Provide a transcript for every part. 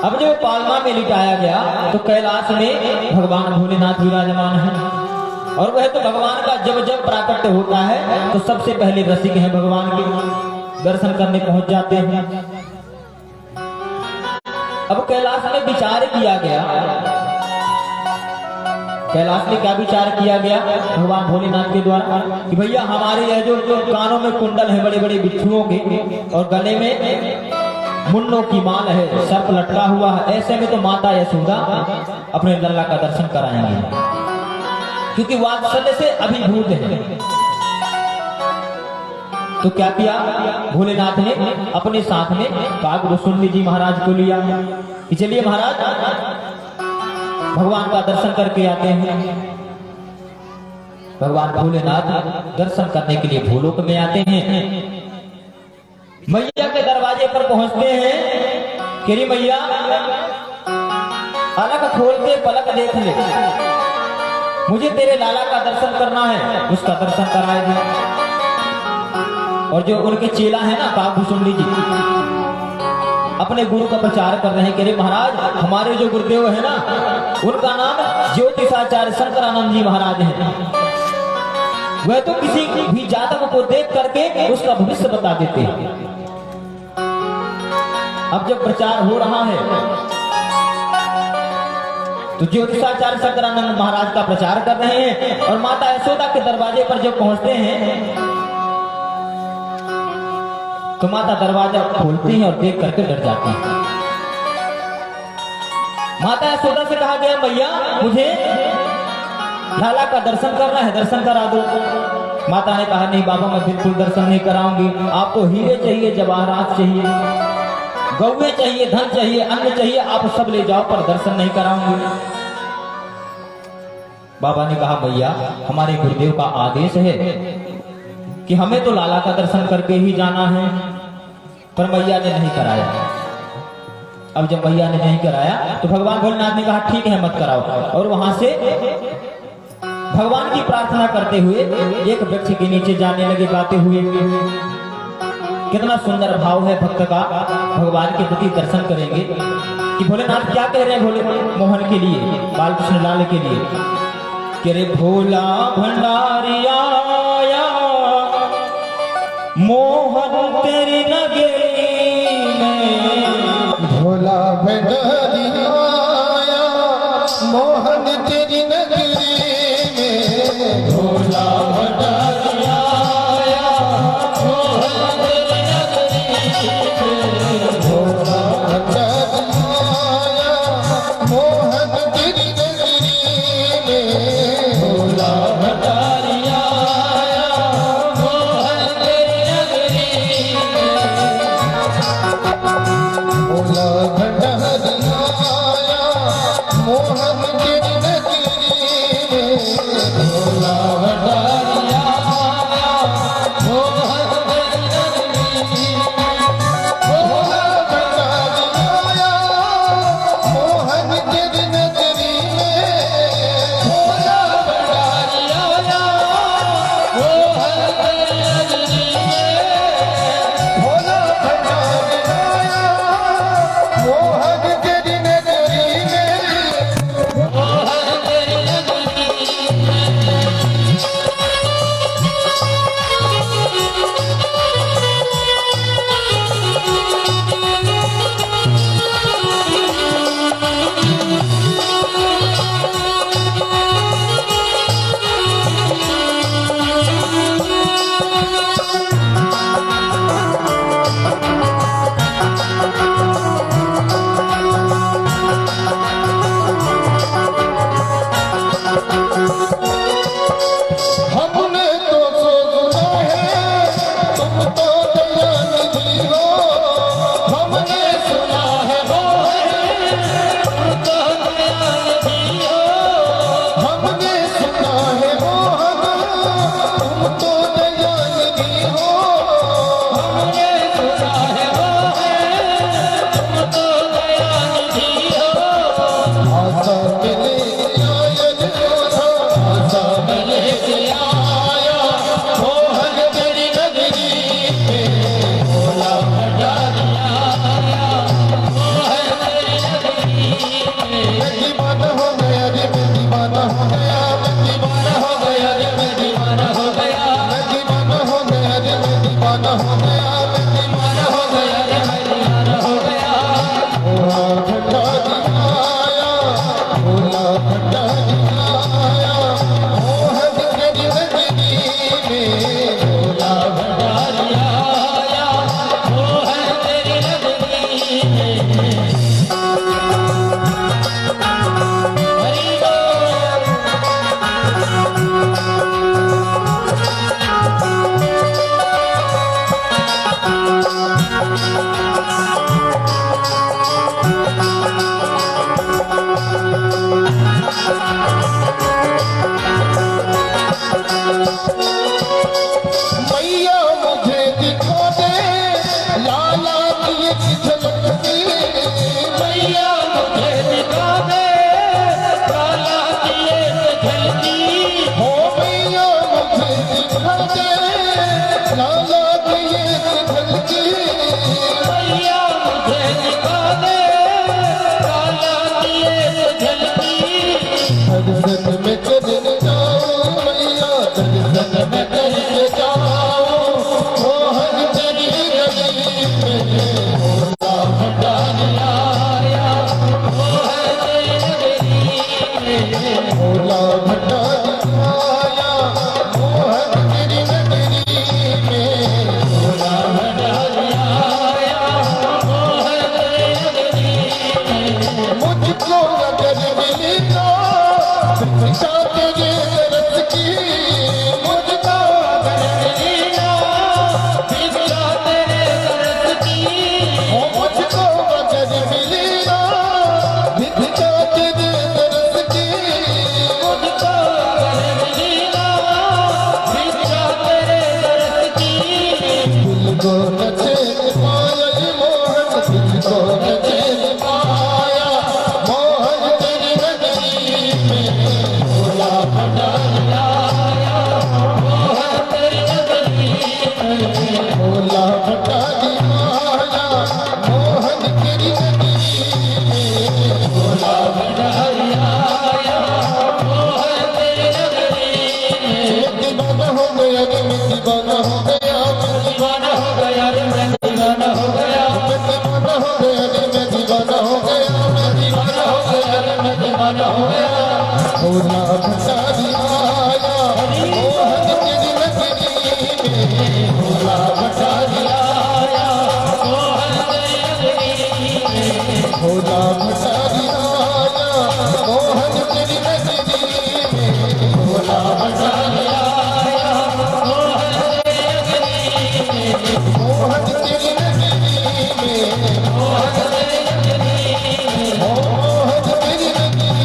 अब जब पालमा में लिटाया गया तो कैलाश में भगवान भोलेनाथ विराजमान है। और वह तो भगवान का जब जब प्राकट्य होता है तो सबसे पहले रसिक हैं भगवान के, दर्शन करने पहुंच जाते हैं। अब कैलाश में विचार किया गया, कैलाश में क्या विचार किया गया भगवान भोलेनाथ के द्वारा कि भैया हमारे यह जो कानों में कुंडल है बड़े बड़े बिच्छुओं के और गले में मुन्नों की माल है, सर्प लटका हुआ है, ऐसे में तो माता यशोदा अपने लल्ला का दर्शन कराएंगे क्योंकि वात्सल्य से अभिभूत है। तो क्या किया भोलेनाथ ने अपने साथ में कागभूषुंडी जी महाराज को लिया कि चलिए महाराज भगवान का दर्शन करके आते हैं। भगवान भोलेनाथ दर्शन करने के लिए भूलोक में आते हैं। मैया के दरवाजे पर पहुंचते हैं कि मैया अलग खोल के पलक देख ले, मुझे तेरे लाला का दर्शन करना है, उसका दर्शन कराए दे। और जो उनके चेला है ना कागभूषुंडी जी अपने गुरु का प्रचार कर रहे हैं कि महाराज हमारे जो गुरुदेव है ना उनका नाम ज्योतिषाचार्य शंकरानंद जी महाराज है, वह तो किसी भी जातक को देख करके उसका भविष्य बता देते हैं। अब जब प्रचार हो रहा है तो ज्योतिषाचार्य शंकरानंद महाराज का प्रचार कर रहे हैं और माता यशोदा के दरवाजे पर जब पहुंचते हैं तो माता दरवाजा खोलती हैं और देख करके डर जाती हैं। माता यशोदा से कहा गया मैया मुझे लाला का दर्शन करना है, दर्शन करा दो। माता ने कहा नहीं बाबा मैं बिल्कुल दर्शन नहीं कराऊंगी, आप तो हीरे चाहिए, जवाहरात चाहिए, गौवे चाहिए, धन चाहिए, अन्न चाहिए, आप सब ले जाओ पर दर्शन नहीं कराऊंगी। बाबा ने कहा भैया हमारे गुरुदेव का आदेश है कि हमें तो लाला का दर्शन करके ही जाना है, पर मैया ने नहीं कराया। अब जब मैया ने नहीं कराया तो भगवान भोलेनाथ ने कहा ठीक है मत कराओ, और वहां से भगवान की प्रार्थना करते हुए एक वृक्ष के नीचे जाने लगे गाते हुए। कितना सुंदर भाव है भक्त का, भगवान के प्रति दर्शन करेंगे कि भोलेनाथ क्या कह रहे हैं भोले मोहन के लिए, बाल कृष्ण लाल के लिए कि रे भोला भंडारी आया मोहन तेरी नगरी में, भोला भंडारी आया मोहन तेरी नगरी में, भोला भंडारी आया मोहन तेरी नगरी में, भोला भंडारी आया मोहन तेरी नगरी में, भोला भंडारी चैन पाया मोहन तेरी नगरी में भोला भंडारी आया मोहन तेरी नगरी में भोला भंडारी आया मोहन तेरी नगरी में भोला भंडारी आया मोहन तेरी नगरी में दीवाना हो गया रे मैं दीवाना हो गया दीवाना हो गया रे मैं दीवाना हो गया दीवाना हो गया रे मैं दीवाना हो गया मैं दीवाना हो गया रे मैं दीवाना हो गया भोला भंडारी आया मोहन तेरी नगरी में भोला भंडारी आया मोहन तेरी नगरी में भोला भंडारी आया मोहन तेरी नगरी में भोला भंडारी आया मोहन तेरी नगरी में मोहन तेरी नगरी में मोहन तेरी नगरी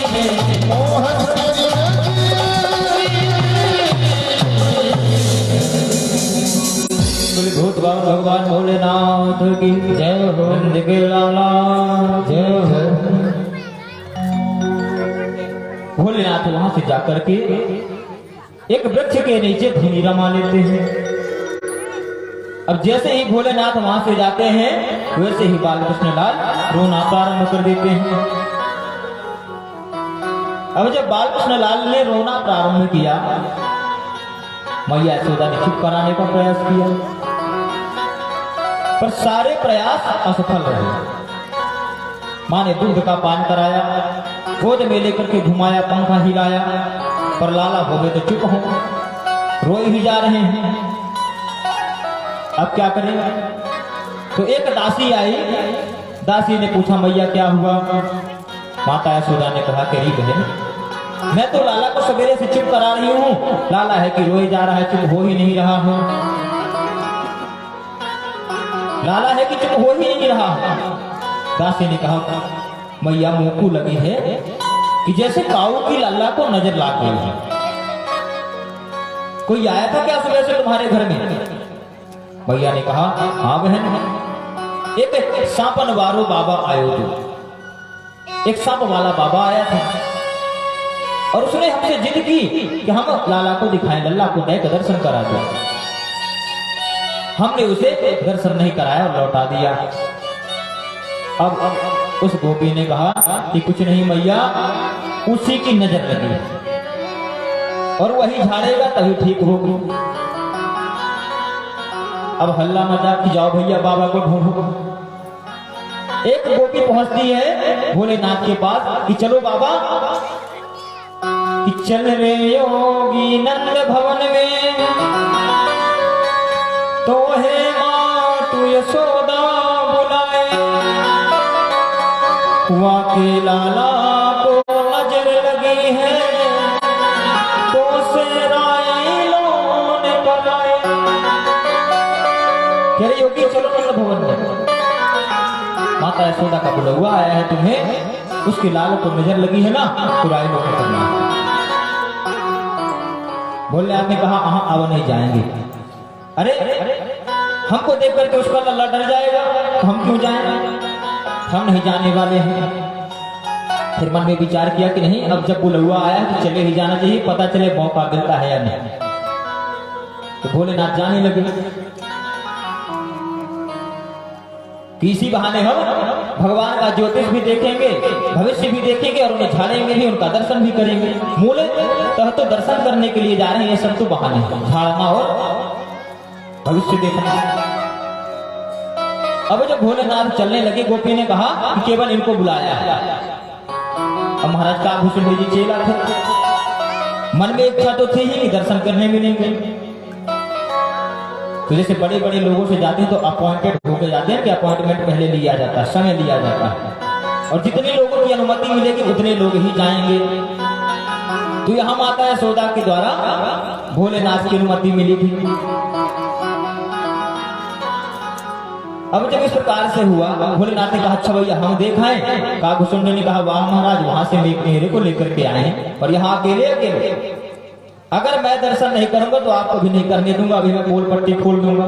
में मोहन तेरी नगरी भूत भगवान भोलेनाथ की जय हो के लाला जय हो। भोलेनाथ वहां से जाकर के एक वृक्ष के नीचे धुनी रमा लेते हैं। अब जैसे ही भोलेनाथ वहां से जाते हैं वैसे ही बालकृष्ण लाल रोना प्रारंभ कर देते हैं। अब जब बालकृष्ण लाल ने रोना प्रारंभ किया मैया यशोदा ने चुप कराने का प्रयास किया पर सारे प्रयास असफल रहे। मां ने दूध का पान कराया गोद में लेकर के घुमाया पंखा हिलाया पर लाला हो गए तो चुप हो रोए ही जा रहे हैं। अब क्या करें? तो एक दासी आई। दासी ने पूछा मैया क्या हुआ? माता यशोदा ने कहा तेरी बहन मैं तो लाला को सवेरे से चुप करा रही हूँ लाला है कि रोए जा रहा है चुप हो ही नहीं रहा हूँ। लाला है कि चुप हो ही नहीं रहा। दासी ने कहा मैया मुंह को लगी है कि जैसे काऊ की लल्ला को नजर लाग गई है। कोई आया था क्या सुबह से तुम्हारे घर में? भैया ने कहा हाँ बहन एक सांपन वारो बाबा आयो थे। एक सांप वाला बाबा आया था और उसने हमसे जिद की कि हम लाला को दिखाएं लल्ला को नए का दर्शन करा दो। हमने उसे दर्शन नहीं कराया और लौटा दिया। अब उस गोपी ने कहा कि कुछ नहीं मैया उसी की नजर लगी और वही झाड़ेगा तभी ठीक होगी। अब हल्ला मचा कि जाओ भैया बाबा को ढूंढो। एक गोपी पहुंचती है भोलेनाथ के पास कि चलो बाबा कि चल रे योगी नंद भवन में तो है मां तू यशोदा बुलाए वाके लाला को नजर लगी है तो से रायलों ने बनाए। कह रहे योगी चलो नंद भवन में माता यशोदा का बुलवा आया है तुम्हें उसके लाल को नजर लगी है ना तो रायलों को करना। भोलेनाथ ने कहा हाँ अब नहीं जाएंगे। अरे हमको देख करके उसका लल्ला डर जाएगा तो हम क्यों जाएंगे? हम नहीं जाने वाले हैं। फिर मन में विचार किया कि नहीं अब जब बुलवा आया तो चले ही जाना चाहिए पता चले मौका मिलता है या नहीं। तो भोलेनाथ जाने लगे कि इसी बहाने हम भगवान का ज्योतिष भी देखेंगे भविष्य भी देखेंगे और उन्हें झाड़ेंगे भी उनका दर्शन भी करेंगे। मूलतः तो दर्शन करने के लिए जा रहे हैं ये सब तो बहाने झाड़ना और भविष्य देखना। अब जब भोलेनाथ चलने लगे गोपी ने कहा कि केवल इनको बुलाया है। अब महाराज कालभूषण जी चेला थे मन में इच्छा तो थी ही कि दर्शन करने मिलेंगे। तो जैसे बड़े बड़े लोगों से जाते हैं तो अपॉइंटेड होकर जाते हैं कि अपॉइंटमेंट पहले लिया जाता है समय लिया जाता है और जितने लोगों की अनुमति मिलेगी उतने लोग ही जाएंगे। तो यहाँ माता यशोदा के द्वारा भोलेनाथ की अनुमति मिली थी। अब जब इस प्रकार से हुआ भोलेनाथ ने कहा अच्छा भैया हम देखाएं। कालभूषण ने कहा वाह महाराज वहां से मेरे को लेकर के आए हैं और यहाँ अकेले अकेले अगर मैं दर्शन नहीं करूंगा तो आपको भी नहीं करने दूंगा। अभी मैं पोल पट्टी खोल दूंगा।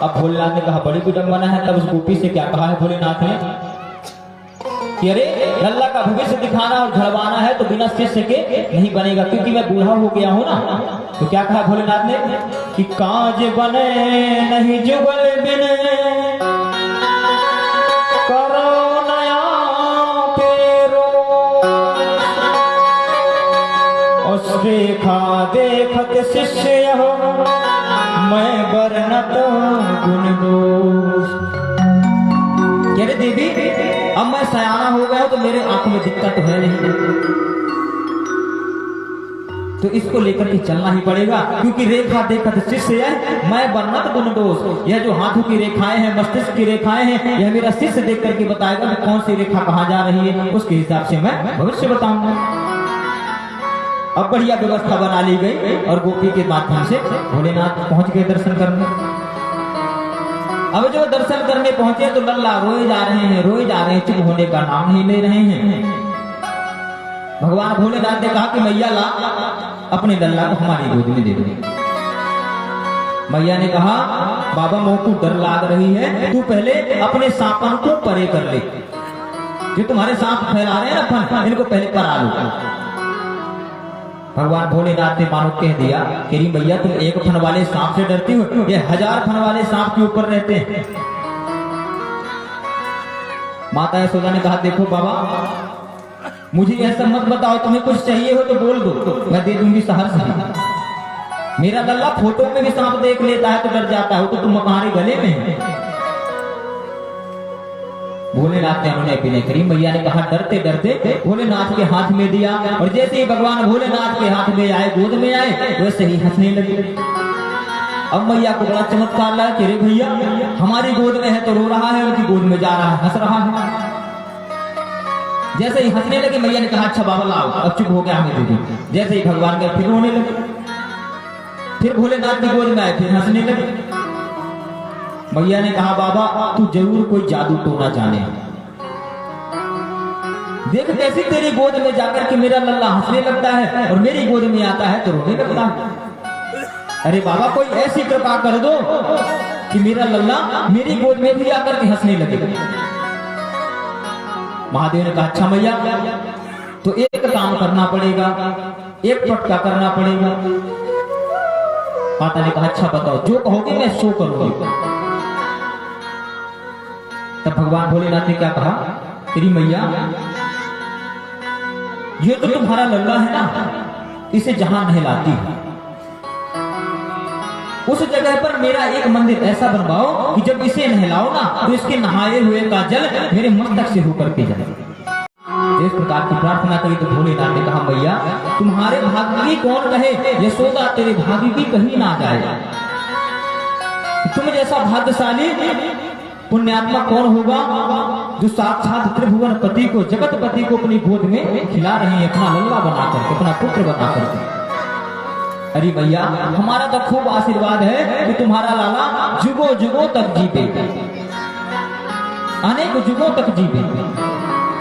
अब भोलेनाथ ने कहा बड़ी विडंबना है। तब उस गोपी से क्या कहा है भोलेनाथ ने कि अरे लल्ला का भविष्य दिखाना और झड़वाना है तो बिना शिष्य के नहीं बनेगा, क्योंकि मैं बूढ़ा हो गया हूं ना। तो क्या कहा भोलेनाथ ने कि काज बने नहीं जुगल बिन करो नया पेरो, उस देखा देखत शिष्य हो मैं बरनत गुण दोष। कह रहे देवी अब मैं सयाना हो गया तो मेरे आंखों में दिक्कत तो है नहीं, तो इसको लेकर के चलना ही पड़ेगा, क्योंकि रेखा देखत शिष्य है मैं बरनत गुण दोष। यह जो हाथों की रेखाएं हैं, मस्तिष्क की रेखाएं हैं, यह मेरा शिष्य देख करके बताएगा कि कौन सी रेखा कहाँ जा रही है, उसके हिसाब से मैं भविष्य बताऊंगा। अब बढ़िया व्यवस्था बना ली गई और गोपी के माध्यम से भोलेनाथ पहुंच गए दर्शन करने। अब जो दर्शन करने पहुंचे तो लल्ला रोए जा रहे हैं, रोए जा रहे हैं, चुप होने का नाम नहीं ले रहे हैं। भगवान भोलेनाथ ने कहा कि मैया ला अपने लल्ला को हमारी गोद में दे दो। मैया ने कहा बाबा मोह को डर लाग रही है, तू पहले अपने सांपन को परे कर ले, जो तुम्हारे सांप फैला रहे हैं ना फन, इनको पहले परा लो। भगवान भोलेनाथ ने मानो कह दिया कि भैया तुम एक फन वाले सांप से डरती हो, ये 1000 फन वाले सांप के ऊपर रहते हैं। माता यशोदा ने कहा देखो बाबा मुझे ऐसा मत बताओ, तुम्हें कुछ चाहिए हो तो बोल दो, मैं दे दूंगी सहर्ष ही। मेरा लल्ला फोटो में भी सांप देख लेता है तो डर जाता है, तो तुम हमारे गले में है। भोलेनाथ ने उन्होंने अपील करी। मैया ने कहा डरते डरते भोलेनाथ के हाथ में दिया, और जैसे ही भगवान भोलेनाथ के हाथ में आए, गोद में आए, वैसे ही हंसने लगे। अब मैया को बड़ा चमत्कार लगा कि अरे भैया हमारी गोद में है तो रो रहा है, उनकी गोद में जा रहा है हंस रहा है। जैसे ही हंसने लगे मैया ने कहा अच्छा बाबा लाओ, अब चुप हो गया हमें दे दो। जैसे ही भगवान गए फिर रोने लगे, फिर भोलेनाथ की गोद में आए फिर हंसने लगे। मैया ने कहा बाबा तू जरूर कोई जादू टोना जाने, देख कैसी तेरी गोद में जाकर के मेरा लल्ला हंसने लगता है और मेरी गोद में आता है तो रोने लगता है। अरे बाबा कोई ऐसी कृपा कर दो कि मेरा लल्ला मेरी गोद में भी आकर के हंसने लगे। महादेव ने कहा अच्छा मैया तो एक काम करना पड़ेगा, एक पटका करना पड़ेगा। माता ने कहा अच्छा बताओ, जो कहोगे मैं सो करूंगी। तब भगवान भोलेनाथ ने क्या कहा तेरी मैया ये तो तुम्हारा लल्ला है ना, इसे जहां नहलाती है उस जगह पर मेरा एक मंदिर ऐसा बनवाओ कि जब इसे नहलाओ ना तो इसके नहाए हुए का जल मेरे मस्तक से होकर के जाए। इस प्रकार की प्रार्थना करी तो भोलेनाथ ने कहा मैया तुम्हारे भाग्य की कौन कहे, यशोदा तेरे भाग्य की कहीं ना जाए। तुम जैसा भाग्यशाली पुण्यात्मा कौन होगा जो साक्षात त्रिभुवन पति को, जगत पति को अपनी गोद में खिला रहे हैं, अपना लल्ला बनाकर, अपना पुत्र बनाकर। अरे भैया हमारा तो खूब आशीर्वाद है कि तुम्हारा लाला जुगों जुगों तक जीवे, अनेक जुगों तक जीवे,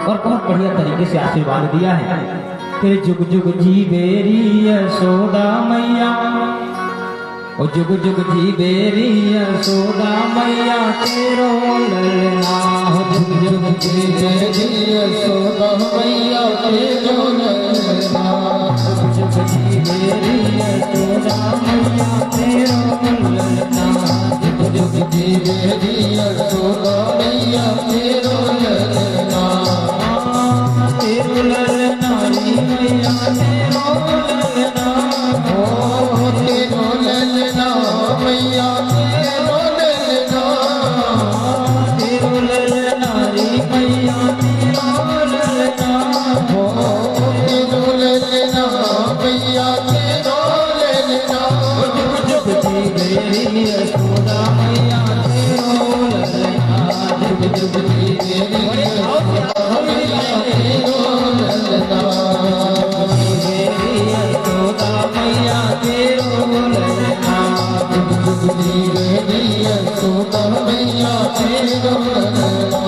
और बहुत बढ़िया तरीके से आशीर्वाद दिया है। फिर जुग जुग जीवेरी यशोदा मैया, ओ जुग जुग जीवेरी यशोदा मैया तेरो ललना, जुग जुग जीवेरी यशोदा मैया तेरो ललना, जुग जुग जीवेरी यशोदा मैया तेरो ललना, जुग जुग जीवेरी यशोदा मैया तेरो ललना, तेरो ललना मैया तेरो ललना, ओ तेरो ललना मैया तेरो ललना, तेरो ललना रे मैया तेरो ललना, ओ तेरो ललना मैया तेरो ललना, जुग जुग जीवेरी यशोदा मैया तेरो ललना, जुग जुग जीवेरी यशोदा मैया तेरो ललना, जीवेरी यशोदा मैया तेरो ललना, जुग जुग जीवेरी यशोदा मैया तेरो ललना।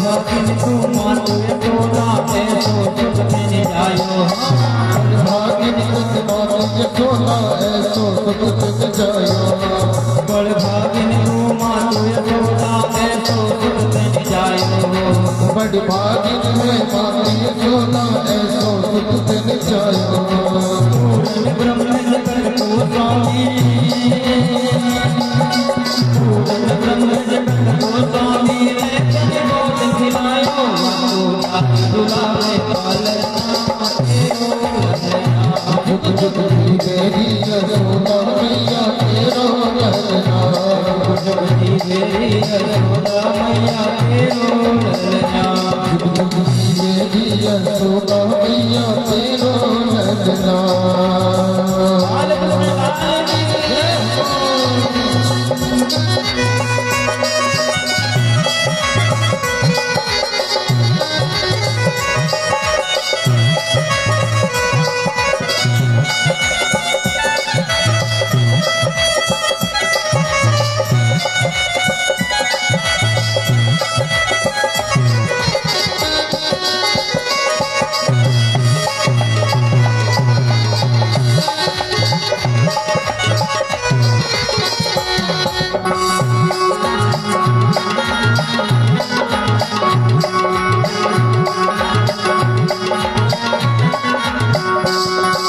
भागिन तू मानो यशोदा ऐसो सुख तेने जायो भागिन तुझ मानो यशोदा ऐसो सुख तुझ जायो बड़ भागिन तू मानो यशोदा ऐसो सुख तेने जायो बड़ी भागिन है मानो यशोदा ऐसो सुख तुझ जायो पूर्ण ब्रह्म जगत को स्वामी पूर्ण ब्रह्म जगत को स्वामी रे तने बहुत खिलायो यशोदा दुलारे पालना तेरो ललना जुग जुग की मेरी यशोदा मैया तेरो ललना जगती मेरी यशोदा मैया तेरो ललना जुग जुग की मेरी यशोदा मैया तेरो ललना बाल कृष्ण लाल की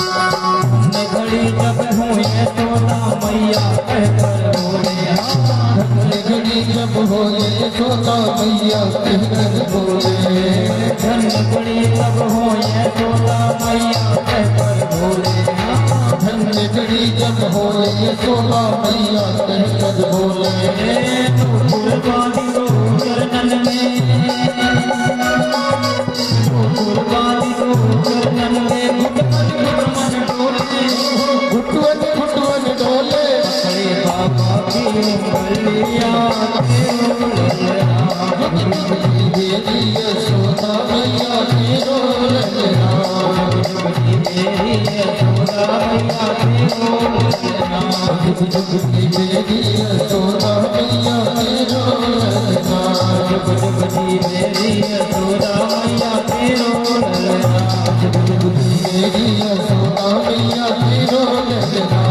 घड़ी जब हुई यशोदा मैया कहकर बोले घड़ी जब हो यशोदा मैया कहकर बोले धन घड़ी जब हो यशोदा मैया कहकर बोले धन घड़ी जब हो यशोदा मैया कहकर बोले तू कुर्बानी दो चरणन में तू कुर्बानी दो चरणन में घुटमन घुटमन डोले घुटवन घुटवन डोले अरे बाबा की उंगलियां तेरो ललना मेरी यशोदा मैया तेरो ललना मेरी यशोदा मैया तेरो ललना जुग जुग की मेरी यशोदा मैया तेरो ललना जुग जुग जी मेरी यशोदा मैया तेरो ललना जुग जुग की मेरी यशोदा मैया तेरो ललना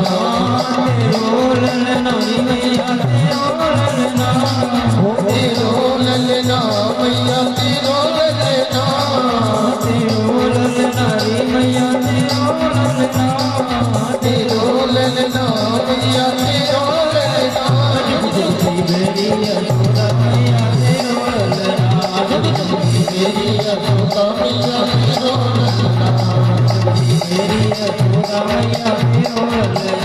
तेरो ललना मैया तेरो ललना हो तेरो ललना मैया तेरो ललना तेरो ललना मैया तेरो ललना तेरो ललना मैया तेरो ललना जुग जुग जी मेरी यशोदा मैया तेरो ललना जुग जुग जी मेरी यशोदा मैया तेरो ललना मेरी यशोदा मैया तेरो ललना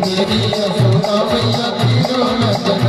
मेरी यशोदा मैया तेरो ललना